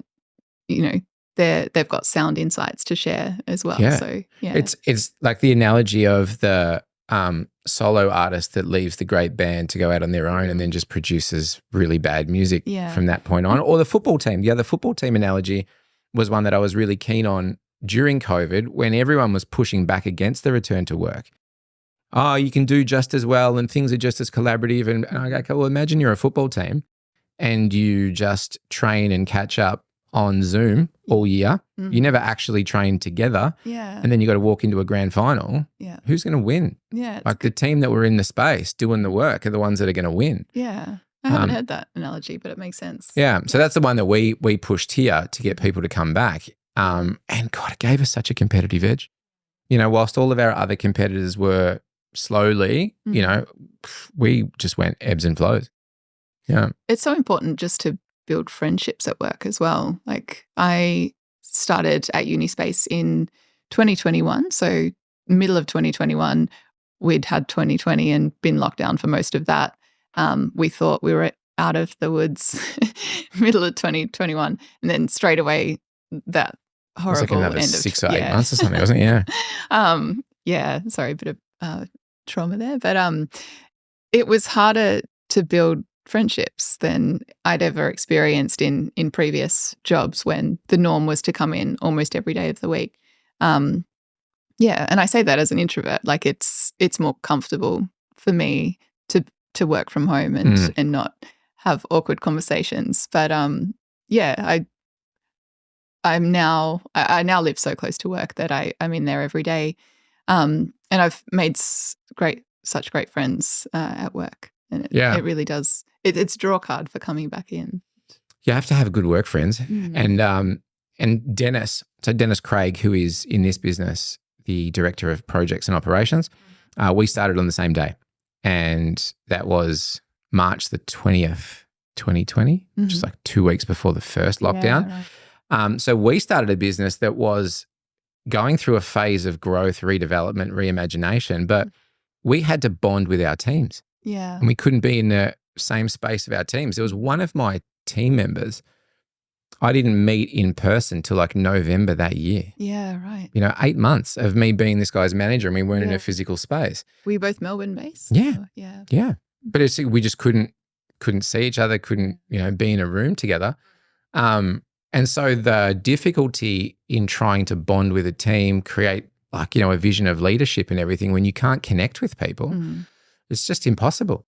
you know, they've got sound insights to share as well. Yeah. So yeah, it's like the analogy of the solo artist that leaves the great band to go out on their own and then just produces really bad music from that point on. Or the football team. The other football team analogy was one that I was really keen on during COVID, when everyone was pushing back against the return to work. Oh, you can do just as well and things are just as collaborative. And I go, okay, well, imagine you're a football team and you just train and catch up on Zoom all year. You never actually train together. Yeah. And then you got to walk into a grand final. Yeah. Who's going to win? Yeah. Like the team that were in the space doing the work are the ones that are going to win. Yeah. I haven't heard that analogy, but it makes sense. Yeah. So that's the one that we pushed here to get people to come back. And God, it gave us such a competitive edge. You know, whilst all of our other competitors were slowly, you know, we just went ebbs and flows. Yeah. It's so important just to build friendships at work as well. Like I started at Unispace in 2021. So middle of 2021, we'd had 2020 and been locked down for most of that. We thought we were out of the woods middle of 2021. And then straight away that horrible it was like another end 6 or 8 months or something, wasn't it? Yeah. Yeah. Sorry, a bit of trauma there. But it was harder to build friendships than I'd ever experienced in previous jobs when the norm was to come in almost every day of the week. Yeah, and I say that as an introvert, like it's more comfortable for me to work from home and not have awkward conversations. But yeah, I now live so close to work that I'm in there every day, and I've made such great friends at work, and it really does. It's a draw card for coming back in. You have to have good work friends, and Dennis. So Dennis Craig, who is in this business, the director of projects and operations, we started on the same day, and that was March the 20th, 2020, just like 2 weeks before the first lockdown. Yeah, right. So we started a business that was going through a phase of growth, redevelopment, reimagination, but we had to bond with our teams. Yeah. And we couldn't be in the same space of our teams. There was one of my team members I didn't meet in person till like November that year. Yeah, right. 8 months of me being this guy's manager, and we weren't in a physical space. Were you both Melbourne based? Yeah. Or, yeah. Yeah. But we just couldn't see each other, couldn't, be in a room together. And so the difficulty in trying to bond with a team, create like, a vision of leadership and everything, when you can't connect with people, it's just impossible.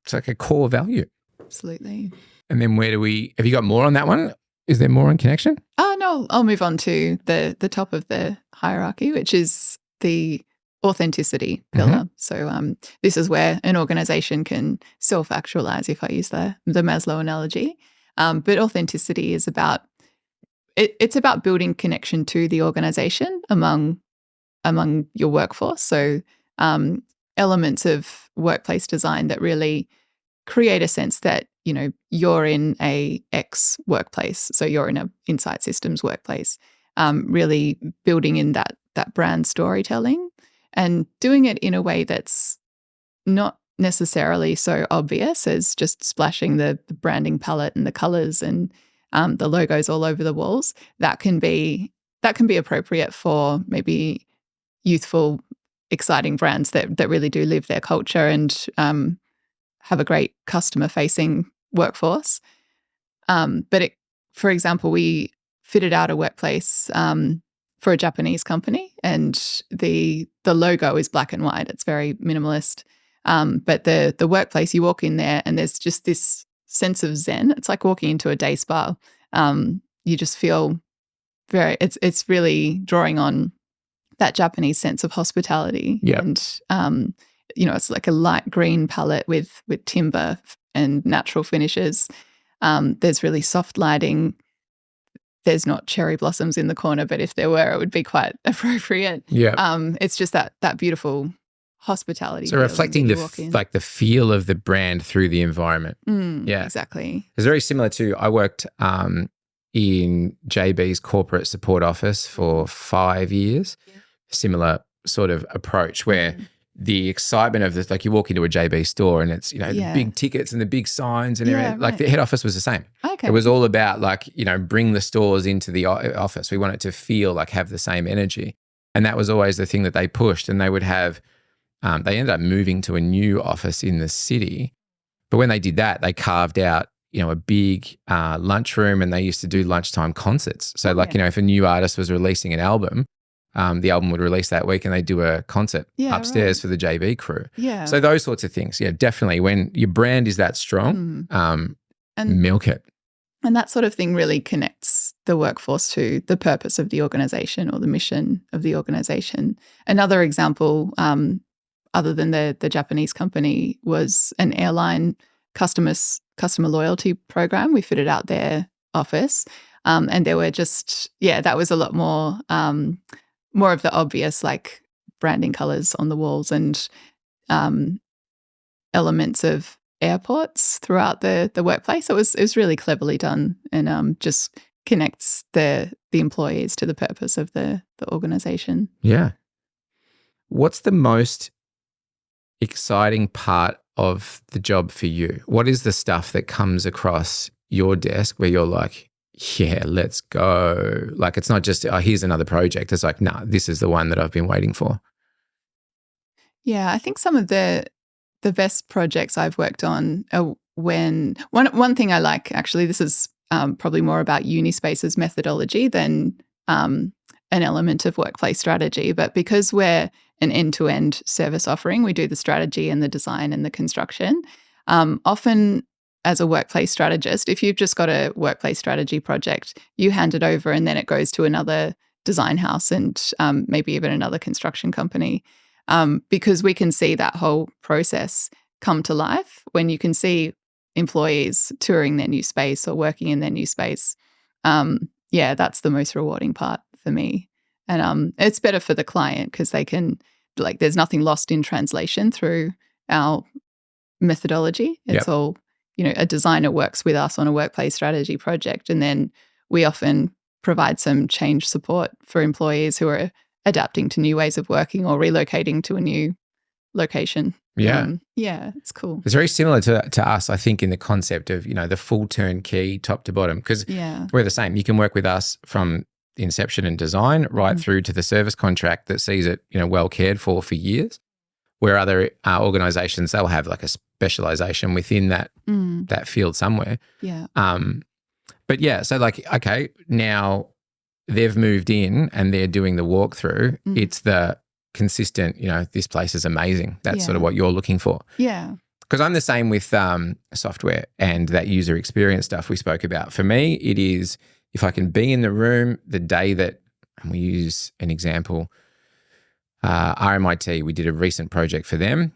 It's like a core value. Absolutely. And then have you got more on that one? Is there more on connection? Oh, no, I'll move on to the top of the hierarchy, which is the authenticity pillar. So this is where an organization can self-actualize, if I use the Maslow analogy. But authenticity is about it's about building connection to the organization among your workforce. So elements of workplace design that really create a sense that you're in a X workplace, so you're in a Insight Systems workplace. Really building in that brand storytelling and doing it in a way that's not necessarily so obvious as just splashing the branding palette and the colors and the logos all over the walls. That can be appropriate for maybe youthful, exciting brands that really do live their culture and have a great customer-facing workforce. But for example, we fitted out a workplace for a Japanese company, and the logo is black and white. It's very minimalist. But the workplace, you walk in there and there's just this sense of zen. It's like walking into a day spa. You just feel it's really drawing on that Japanese sense of hospitality. Yep. And, it's like a light green palette with timber and natural finishes. There's really soft lighting. There's not cherry blossoms in the corner, but if there were, it would be quite appropriate. Yeah. It's just that beautiful hospitality. So reflecting the feel of the brand through the environment. Yeah, exactly. It's very similar to, I worked in JB's corporate support office for 5 years. Yeah. Similar sort of approach where the excitement of this, like you walk into a JB store and it's, the big tickets and the big signs and everything. Like the head office was the same. Okay. It was all about like, bring the stores into the office. We want it to feel like have the same energy. And that was always the thing that they pushed. And they would have, they ended up moving to a new office in the city. But when they did that, they carved out, a big lunchroom, and they used to do lunchtime concerts. So if a new artist was releasing an album, the album would release that week and they do a concert upstairs for the JB crew. Yeah. So those sorts of things. Yeah, definitely. When your brand is that strong, and milk it. And that sort of thing really connects the workforce to the purpose of the organization or the mission of the organization. Another example, other than the Japanese company, was an airline customer loyalty program. We fitted out their office, and there were just that was a lot more of the obvious like branding colors on the walls and elements of airports throughout the workplace. It was really cleverly done and just connects the employees to the purpose of the organization. Yeah. What's the most exciting part of the job for you? What is the stuff that comes across your desk where you're like, yeah, let's go? Like, it's not just, here's another project. It's like, nah, this is the one that I've been waiting for. Yeah, I think some of the best projects I've worked on are when one thing I like, actually, this is probably more about Unispace's methodology than an element of workplace strategy. But because we're an end-to-end service offering, we do the strategy and the design and the construction. Often as a workplace strategist, if you've just got a workplace strategy project, you hand it over and then it goes to another design house and maybe even another construction company, because we can see that whole process come to life when you can see employees touring their new space or working in their new space. That's the most rewarding part for me. And it's better for the client because they can, there's nothing lost in translation through our methodology. It's all, a designer works with us on a workplace strategy project, and then we often provide some change support for employees who are adapting to new ways of working or relocating to a new location. It's cool. It's very similar to us, I think, in the concept of, the full turnkey top to bottom, because we're the same. You can work with us from the inception and design right through to the service contract that sees it, well cared for years, where other organizations, they'll have like a specialization within that field somewhere. So okay, now they've moved in and they're doing the walkthrough. It's the consistent, this place is amazing. That's sort of what you're looking for. Yeah. Because I'm the same with software and that user experience stuff we spoke about. For me, it is if I can be in the room the day that, and we use an example, RMIT, we did a recent project for them,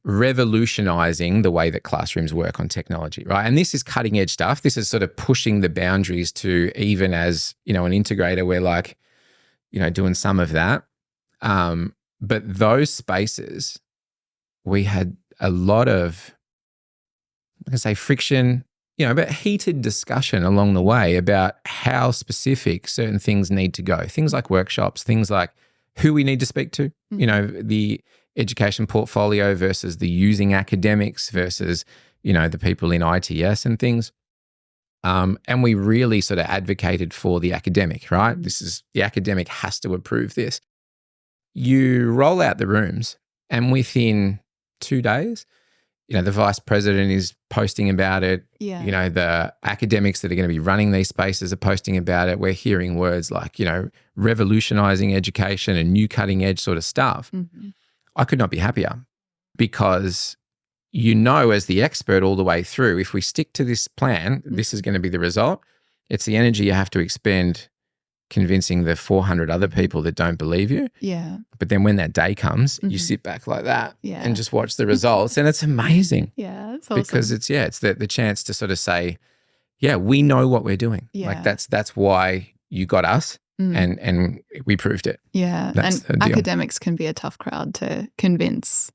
revolutionizing the way that classrooms work on technology, right? And this is cutting edge stuff. This is sort of pushing the boundaries to, even as, an integrator, we're doing some of that. But those spaces, we had a lot of, friction, but heated discussion along the way about how specific certain things need to go. Things like workshops, things like who we need to speak to, the education portfolio versus the using academics versus, the people in ITS and things. And we really sort of advocated for the academic, right? The academic has to approve this. You roll out the rooms and within 2 days, the vice president is posting about it. The academics that are going to be running these spaces are posting about it. We're hearing words like, revolutionizing education and new cutting edge sort of stuff. I could not be happier because, as the expert all the way through, if we stick to this plan, this is going to be the result. It's the energy you have to expend convincing the 400 other people that don't believe you. Yeah. But then when that day comes, you sit back like that and just watch the results, and it's amazing. Yeah, it's awesome. Because it's the chance to sort of say, we know what we're doing. Yeah. Like that's why you got us and we proved it. Yeah. That's and academics can be a tough crowd to convince.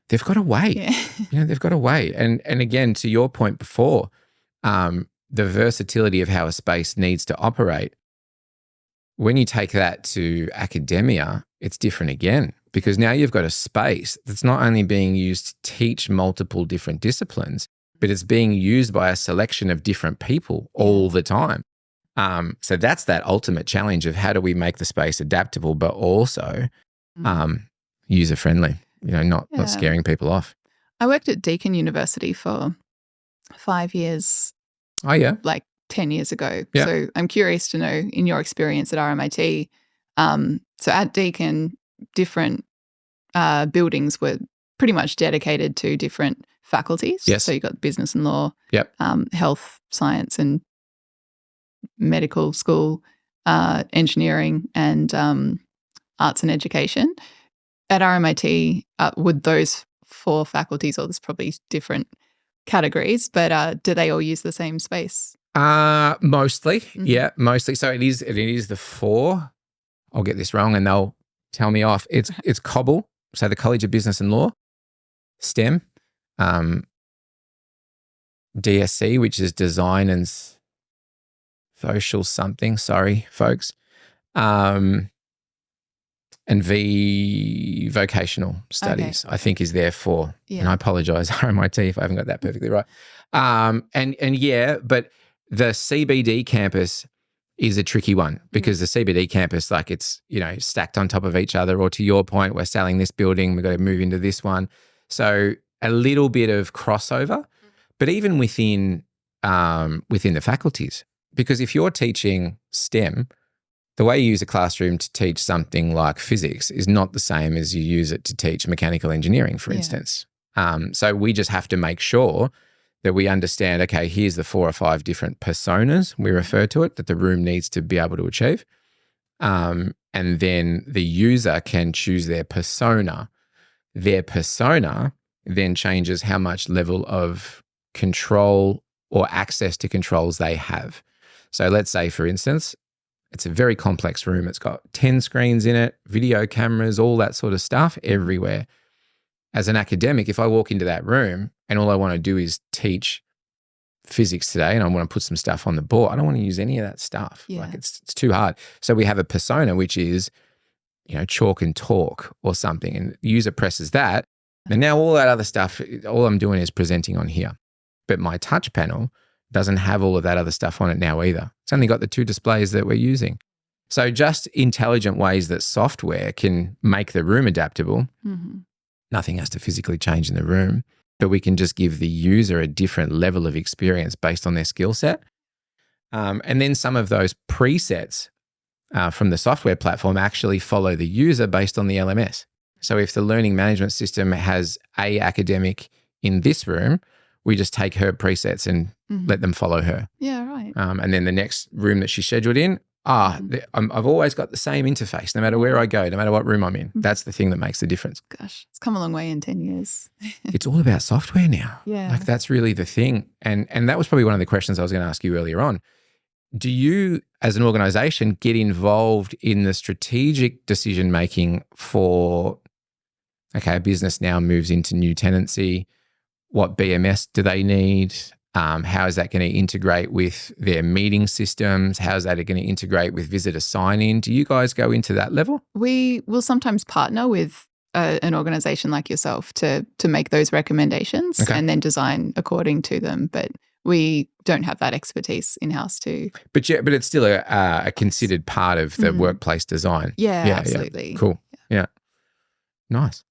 They've got a way. They've got a way. And again, to your point before, the versatility of how a space needs to operate. When you take that to academia, it's different again, because now you've got a space that's not only being used to teach multiple different disciplines, but it's being used by a selection of different people all the time. So that's that ultimate challenge of how do we make the space adaptable, but also user-friendly, not scaring people off. I worked at Deakin University for 5 years. Oh, yeah. 10 years ago. Yeah. So I'm curious to know, in your experience at RMIT, so at Deakin, different buildings were pretty much dedicated to different faculties. Yes. So you got business and law, yep. Health, science and medical school, engineering and arts and education. At RMIT, would those 4 faculties, or there's probably different categories, but do they all use the same space? Mostly. Yeah, mostly. So it is the 4. I'll get this wrong and they'll tell me off. It's COBBLE, so the College of Business and Law, STEM, DSC, which is Design and Social something, sorry, folks, and Vocational Studies, I think is there for, and I apologise, RMIT, if I haven't got that perfectly right. But the CBD campus is a tricky one because the CBD campus, it's, stacked on top of each other, or to your point, we're selling this building, we've got to move into this one. So a little bit of crossover, but even within the faculties, because if you're teaching STEM, the way you use a classroom to teach something like physics is not the same as you use it to teach mechanical engineering, for instance. So we just have to make sure that we understand, okay, here's the 4 or 5 different personas, we refer to it, that the room needs to be able to achieve. And then the user can choose their persona. Their persona then changes how much level of control or access to controls they have. So let's say, for instance, it's a very complex room. It's got 10 screens in it, video cameras, all that sort of stuff everywhere. As an academic, if I walk into that room and all I want to do is teach physics today and I want to put some stuff on the board, I don't want to use any of that stuff. Yeah. Like it's too hard. So we have a persona, which is, chalk and talk or something, and the user presses that. And now all that other stuff, all I'm doing is presenting on here. But my touch panel doesn't have all of that other stuff on it now either. It's only got the 2 displays that we're using. So just intelligent ways that software can make the room adaptable. Mm-hmm. Nothing has to physically change in the room, but we can just give the user a different level of experience based on their skill set. And then some of those presets from the software platform actually follow the user based on the LMS. So if the learning management system has a academic in this room, we just take her presets and let them follow her. Yeah, right. And then the next room that she's scheduled in, I've always got the same interface, no matter where I go, no matter what room I'm in. That's the thing that makes the difference. Gosh, it's come a long way in 10 years. It's all about software now. Yeah. Like that's really the thing. And that was probably one of the questions I was going to ask you earlier on. Do you, as an organization, get involved in the strategic decision-making for, okay, a business now moves into new tenancy, what BMS do they need? How is that going to integrate with their meeting systems? How is that going to integrate with visitor sign-in? Do you guys go into that level? We will sometimes partner with an organization like yourself to make those recommendations and then design according to them. But we don't have that expertise in-house too. But it's still a considered part of the workplace design. Yeah, absolutely. Yeah. Cool. Yeah. Nice.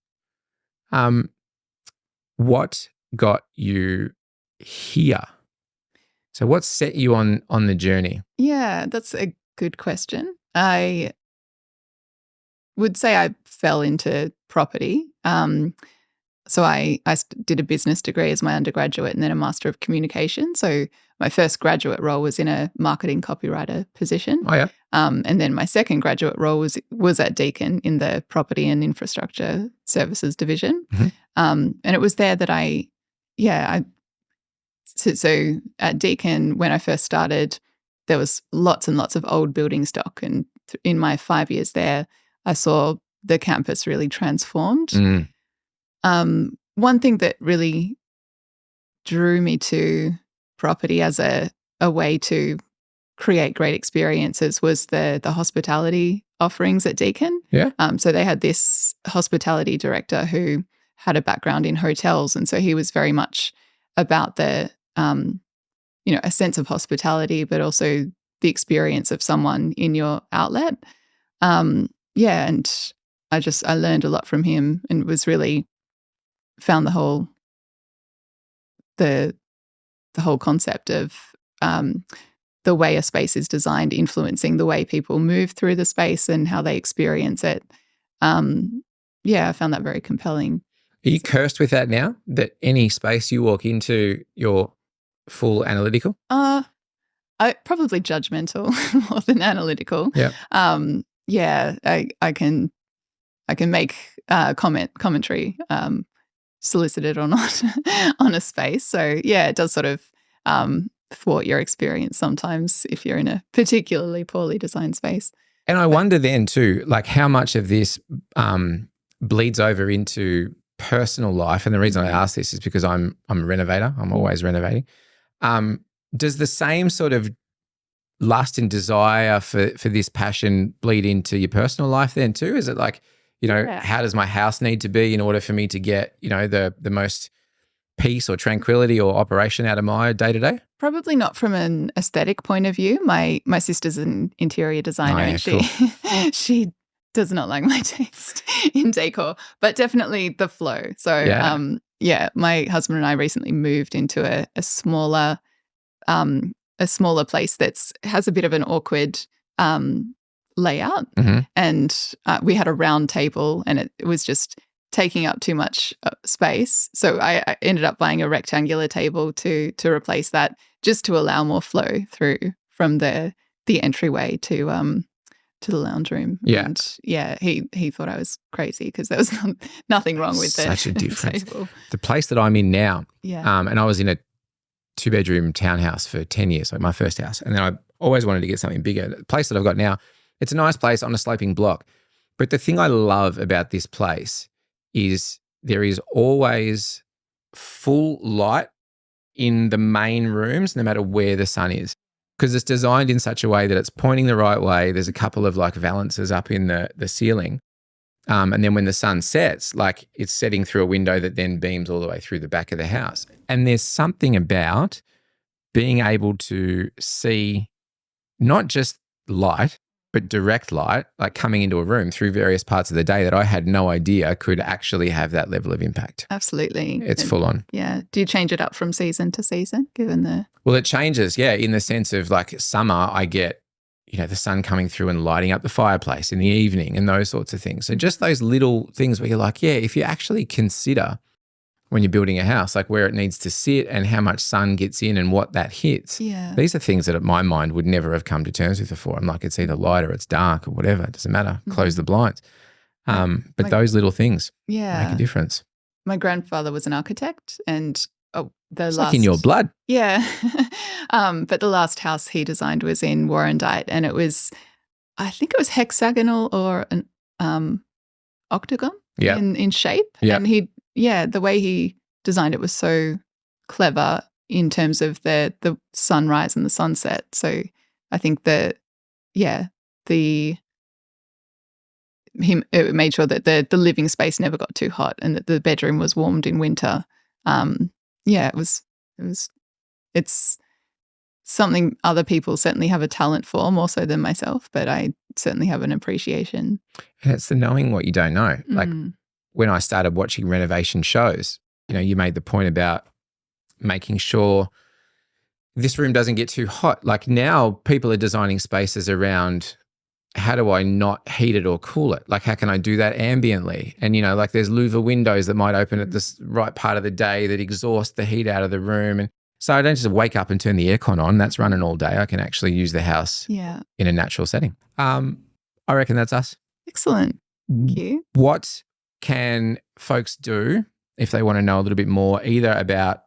What got you here? So what set you on the journey? Yeah, that's a good question. I would say I fell into property. So I did a business degree as my undergraduate and then a Master of Communication. So my first graduate role was in a marketing copywriter position. Oh, yeah. And then my second graduate role was at Deakin in the Property and Infrastructure Services division. And it was there that so at Deakin, when I first started, there was lots and lots of old building stock. And in my 5 years there, I saw the campus really transformed. One thing that really drew me to property as a way to create great experiences was the hospitality offerings at Deakin. Yeah. So they had this hospitality director who had a background in hotels, and so he was very much about the a sense of hospitality, but also the experience of someone in your outlet. And I learned a lot from him and was really found the whole concept of the way a space is designed influencing the way people move through the space and how they experience it. I found that very compelling. Are you cursed with that now, that any space you walk into, you're full analytical? I probably judgmental more than analytical. Yeah. I can make commentary solicited or not on a space. So yeah, it does sort of thwart your experience sometimes if you're in a particularly poorly designed space. And I wonder then too, like how much of this bleeds over into personal life. And the reason I ask this is because I'm a renovator. I'm always renovating. Does the same sort of lust and desire for this passion bleed into your personal life then too? Is it like, how does my house need to be in order for me to get, the most peace or tranquility or operation out of my day-to-day? Probably not from an aesthetic point of view. My sister's an interior designer and she does not like my taste in decor, but definitely the flow. So my husband and I recently moved into a smaller place has a bit of an awkward layout, and we had a round table, and it was just taking up too much space. So I ended up buying a rectangular table to replace that, just to allow more flow through from the entryway to the lounge room. Yeah. And he thought I was crazy because there was nothing wrong with such a difference. table. The place that I'm in now, Yeah. and I was in a 2-bedroom townhouse for 10 years, like my first house. And then I always wanted to get something bigger. The place that I've got now, it's a nice place on a sloping block. But the thing I love about this place is there is always full light in the main rooms, no matter where the sun is, because it's designed in such a way that it's pointing the right way. There's a couple of like valances up in the ceiling. And then when the sun sets, like it's setting through a window that then beams all the way through the back of the house. And there's something about being able to see not just light, but direct light, like coming into a room through various parts of the day that I had no idea could actually have that level of impact. Absolutely. It's full on. Yeah. Do you change it up from season to season, given the... Well, it changes, in the sense of like summer, I get, the sun coming through and lighting up the fireplace in the evening and those sorts of things. So just those little things where you're like, if you actually consider when you're building a house, like where it needs to sit and how much sun gets in and what that hits. Yeah. These are things that my mind would never have come to terms with before. I'm like, it's either light or it's dark or whatever. It doesn't matter. Close the blinds. But those little things make a difference. My grandfather was an architect, and like in your blood. Yeah. But the last house he designed was in Warrandyte, and I think it was hexagonal or an octagon in shape. Yeah. And the way he designed it was so clever in terms of the sunrise and the sunset. So I think it made sure that the living space never got too hot and that the bedroom was warmed in winter. It's something other people certainly have a talent for, more so than myself, but I certainly have an appreciation. And it's the knowing what you don't know. Like when I started watching renovation shows, you made the point about making sure this room doesn't get too hot. Like now people are designing spaces around, how do I not heat it or cool it? Like how can I do that ambiently? And, like there's louver windows that might open at the right part of the day that exhaust the heat out of the room. And so I don't just wake up and turn the aircon on. That's running all day. I can actually use the house in a natural setting. I reckon that's us. Excellent. Thank you. What can folks do if they want to know a little bit more, either about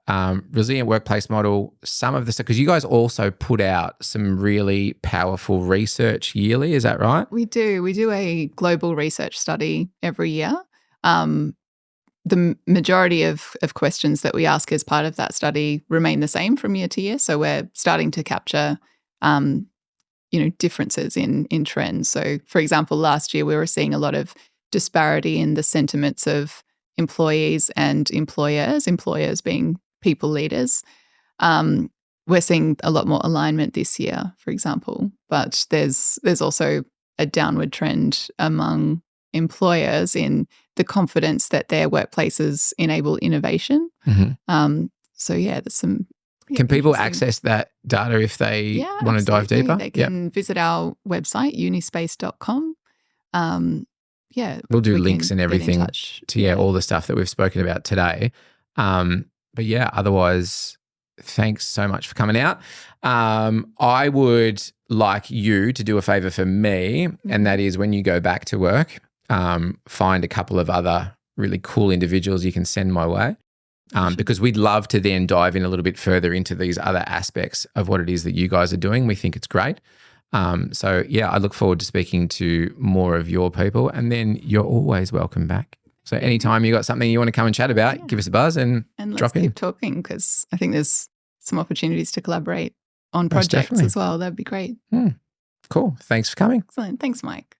resilient workplace model, some of the stuff, because you guys also put out some really powerful research yearly, is that right? We do. We do a global research study every year. The majority of questions that we ask as part of that study remain the same from year to year. So we're starting to capture, differences in trends. So, for example, last year we were seeing a lot of disparity in the sentiments of employees and employers being people leaders. We're seeing a lot more alignment this year, for example, but there's also a downward trend among employers in the confidence that their workplaces enable innovation. There's some... Can people access that data if they want to dive deeper? They can visit our website, unispace.com. We'll do links and everything to all the stuff that we've spoken about today. Otherwise, thanks so much for coming out. I would like you to do a favor for me, and that is when you go back to work, find a couple of other really cool individuals you can send my way, because we'd love to then dive in a little bit further into these other aspects of what it is that you guys are doing. We think it's great. I look forward to speaking to more of your people, and then you're always welcome back. So anytime you got something you want to come and chat about, give us a buzz and drop in. And let's keep talking, because I think there's some opportunities to collaborate on projects as well. That'd be great. Cool. Thanks for coming. Excellent. Thanks, Mike.